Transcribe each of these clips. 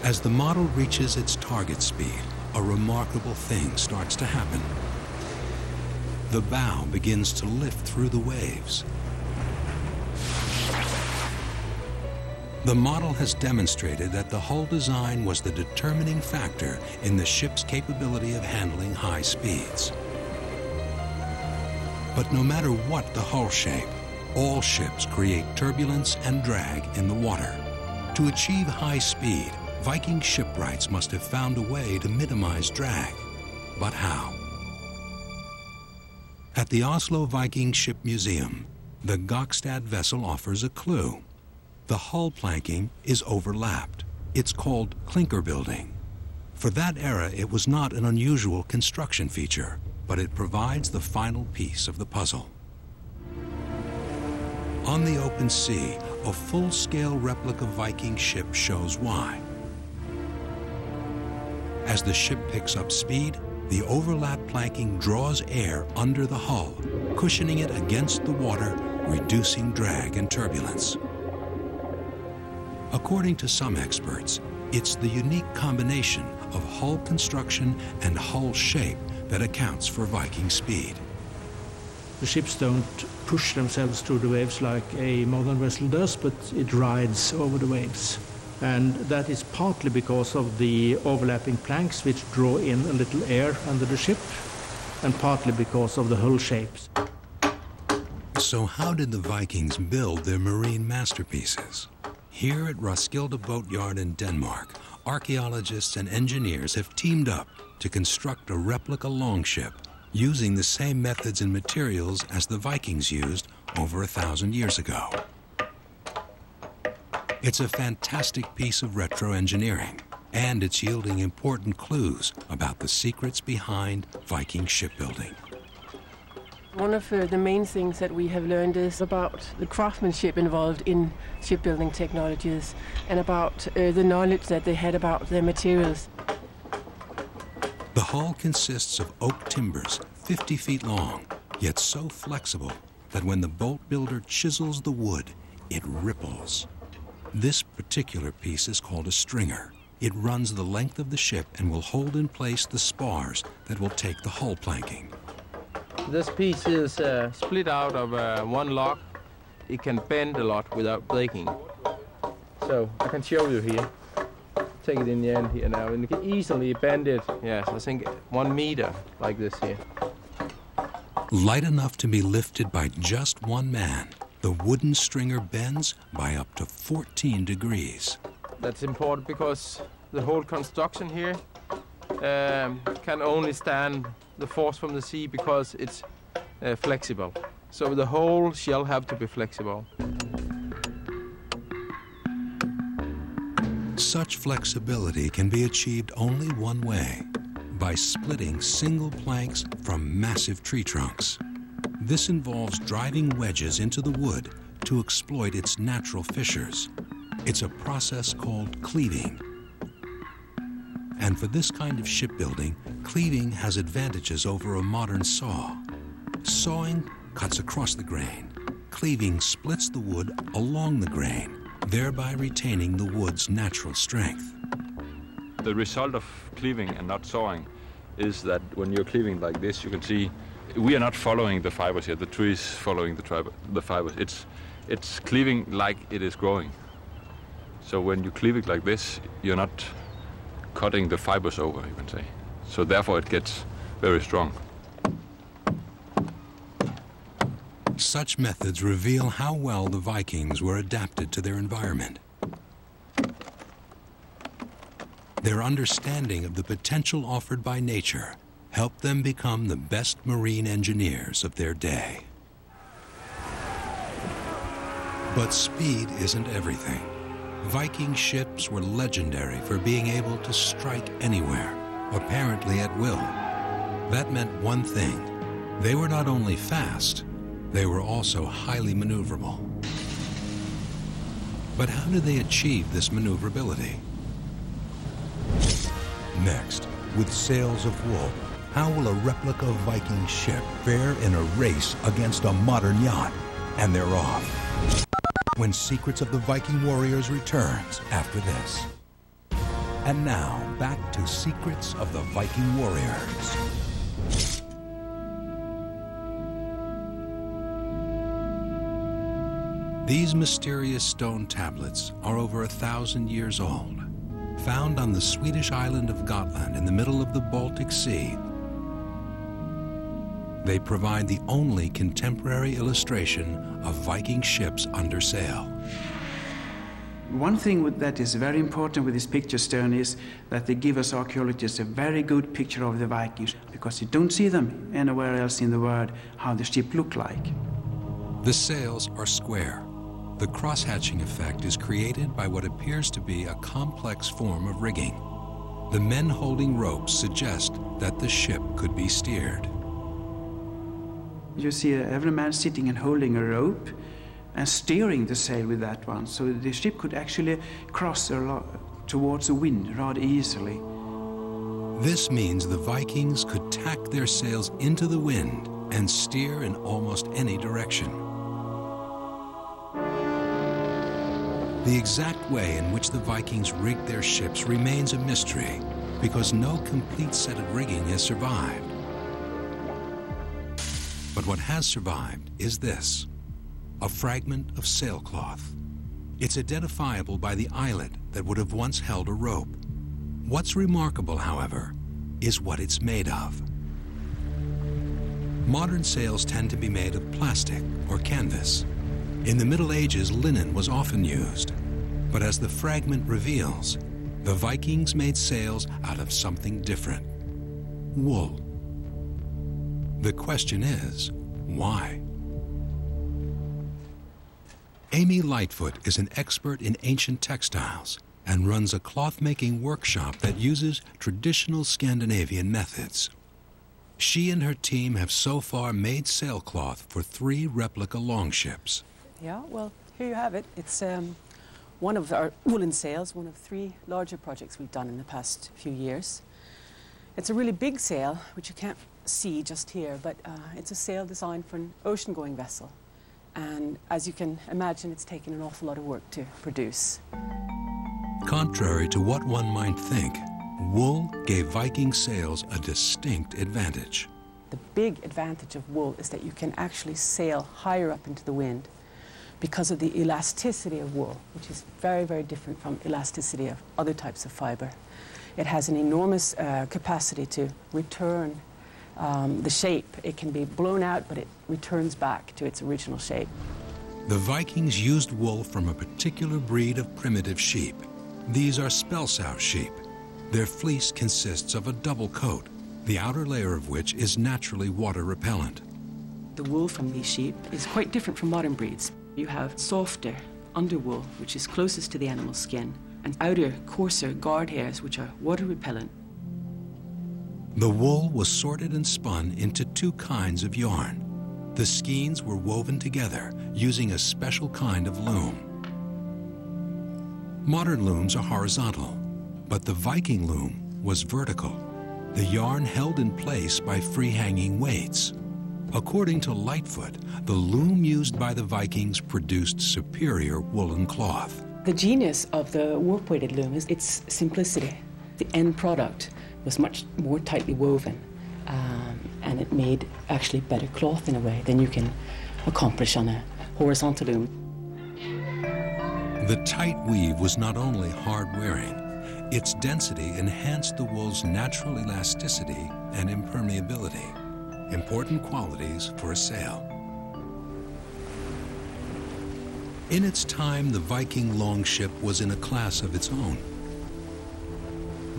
As the model reaches its target speed, a remarkable thing starts to happen. The bow begins to lift through the waves. The model has demonstrated that the hull design was the determining factor in the ship's capability of handling high speeds. But no matter what the hull shape, all ships create turbulence and drag in the water. To achieve high speed, Viking shipwrights must have found a way to minimize drag. But how? At the Oslo Viking Ship Museum, the Gokstad vessel offers a clue. The hull planking is overlapped. It's called clinker building. For that era, it was not an unusual construction feature, but it provides the final piece of the puzzle. On the open sea, a full-scale replica Viking ship shows why. As the ship picks up speed, the overlap planking draws air under the hull, cushioning it against the water, reducing drag and turbulence. According to some experts, it's the unique combination of hull construction and hull shape that accounts for Viking speed. The ships don't push themselves through the waves like a modern vessel does, but it rides over the waves. And that is partly because of the overlapping planks, which draw in a little air under the ship, and partly because of the hull shapes. So how did the Vikings build their marine masterpieces? Here at Roskilde Boatyard in Denmark, archaeologists and engineers have teamed up to construct a replica longship using the same methods and materials as the Vikings used over 1,000 years ago. It's a fantastic piece of retro engineering, and it's yielding important clues about the secrets behind Viking shipbuilding. One of the main things that we have learned is about the craftsmanship involved in shipbuilding technologies and about the knowledge that they had about their materials. The hull consists of oak timbers 50 feet long, yet so flexible that when the boat builder chisels the wood, it ripples. This particular piece is called a stringer. It runs the length of the ship and will hold in place the spars that will take the hull planking. This piece is split out of one log. It can bend a lot without breaking. So I can show you here. Take it in the end here now, and you can easily bend it. Yes, I think 1 meter like this here. Light enough to be lifted by just one man, the wooden stringer bends by up to 14 degrees. That's important because the whole construction here can only stand the force from the sea because it's flexible. So the whole shell have to be flexible. Such flexibility can be achieved only one way, by splitting single planks from massive tree trunks. This involves driving wedges into the wood to exploit its natural fissures. It's a process called cleaving. And for this kind of shipbuilding, cleaving has advantages over a modern saw. Sawing cuts across the grain. Cleaving splits the wood along the grain, thereby retaining the wood's natural strength. The result of cleaving and not sawing is that when you're cleaving like this, you can see we are not following the fibers here. The tree is following the fibers. It's cleaving like it is growing. So when you cleave it like this, you're not cutting the fibers over, you can say. So therefore it gets very strong. Such methods reveal how well the Vikings were adapted to their environment. Their understanding of the potential offered by nature helped them become the best marine engineers of their day. But speed isn't everything. Viking ships were legendary for being able to strike anywhere, apparently at will. That meant one thing. They were not only fast, they were also highly maneuverable. But how did they achieve this maneuverability? Next, with sails of wool, how will a replica Viking ship fare in a race against a modern yacht? And they're off. When Secrets of the Viking Warriors returns after this. And now, back to Secrets of the Viking Warriors. These mysterious stone tablets are over 1,000 years old, found on the Swedish island of Gotland in the middle of the Baltic Sea. They provide the only contemporary illustration of Viking ships under sail. One thing that is very important with this picture stone is that they give us archaeologists a very good picture of the Vikings, because you don't see them anywhere else in the world how the ship looked like. The sails are square. The cross-hatching effect is created by what appears to be a complex form of rigging. The men holding ropes suggest that the ship could be steered. You see every man sitting and holding a rope and steering the sail with that one, so the ship could actually cross towards the wind rather easily. This means the Vikings could tack their sails into the wind and steer in almost any direction. The exact way in which the Vikings rigged their ships remains a mystery, because no complete set of rigging has survived. But what has survived is this, a fragment of sailcloth. It's identifiable by the eyelet that would have once held a rope. What's remarkable, however, is what it's made of. Modern sails tend to be made of plastic or canvas. In the Middle Ages, linen was often used. But as the fragment reveals, the Vikings made sails out of something different, wool. The question is, why? Amy Lightfoot is an expert in ancient textiles and runs a cloth-making workshop that uses traditional Scandinavian methods. She and her team have so far made sailcloth for 3 replica longships. Yeah, well, here you have it. It's one of our woolen sails, one of 3 larger projects we've done in the past few years. It's a really big sail, which you can't see just here, but it's a sail designed for an ocean-going vessel. And as you can imagine, it's taken an awful lot of work to produce. Contrary to what one might think, wool gave Viking sails a distinct advantage. The big advantage of wool is that you can actually sail higher up into the wind because of the elasticity of wool, which is very, very different from elasticity of other types of fiber. It has an enormous capacity to return the shape. It can be blown out, but it returns back to its original shape. The Vikings used wool from a particular breed of primitive sheep. These are Spelsau sheep. Their fleece consists of a double coat, the outer layer of which is naturally water repellent. The wool from these sheep is quite different from modern breeds. You have softer underwool, which is closest to the animal's skin, and outer, coarser guard hairs, which are water repellent. The wool was sorted and spun into 2 kinds of yarn. The skeins were woven together using a special kind of loom. Modern looms are horizontal, but the Viking loom was vertical, the yarn held in place by free-hanging weights. According to Lightfoot, the loom used by the Vikings produced superior woolen cloth. The genius of the warp-weighted loom is its simplicity. The end product was much more tightly woven, and it made actually better cloth in a way than you can accomplish on a horizontal loom. The tight weave was not only hard-wearing, its density enhanced the wool's natural elasticity and impermeability, important qualities for a sail. In its time, the Viking longship was in a class of its own.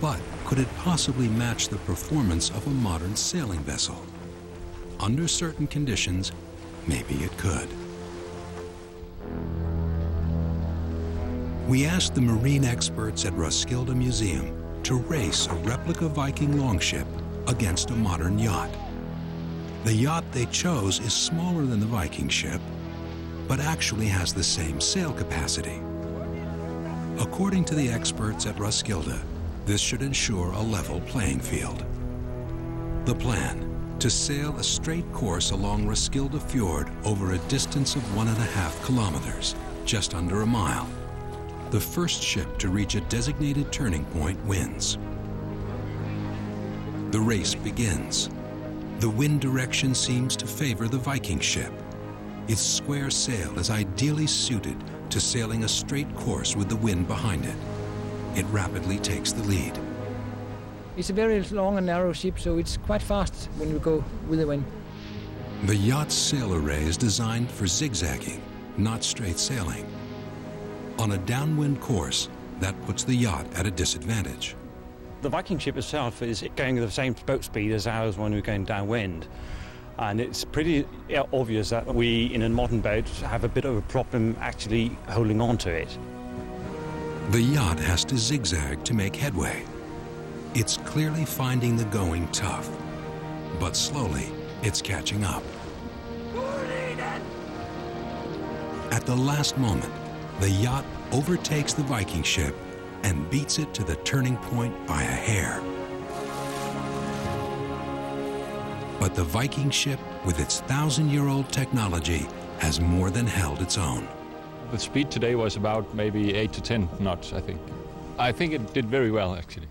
But could it possibly match the performance of a modern sailing vessel? Under certain conditions, maybe it could. We asked the marine experts at Roskilde Museum to race a replica Viking longship against a modern yacht. The yacht they chose is smaller than the Viking ship, but actually has the same sail capacity. According to the experts at Roskilde, this should ensure a level playing field. The plan, to sail a straight course along Roskilde Fjord over a distance of 1.5 kilometers, just under a mile. The first ship to reach a designated turning point wins. The race begins. The wind direction seems to favor the Viking ship. Its square sail is ideally suited to sailing a straight course with the wind behind it. It rapidly takes the lead. It's a very long and narrow ship, so it's quite fast when you go with the wind. The yacht's sail array is designed for zigzagging, not straight sailing. On a downwind course, that puts the yacht at a disadvantage. The Viking ship itself is going at the same boat speed as ours when we're going downwind. And it's pretty obvious that we, in a modern boat, have a bit of a problem actually holding on to it. The yacht has to zigzag to make headway. It's clearly finding the going tough, but slowly it's catching up. At the last moment, the yacht overtakes the Viking ship and beats it to the turning point by a hair. But the Viking ship, with its 1,000-year-old technology, has more than held its own. The speed today was about maybe 8 to 10 knots, I think. I think it did very well, actually.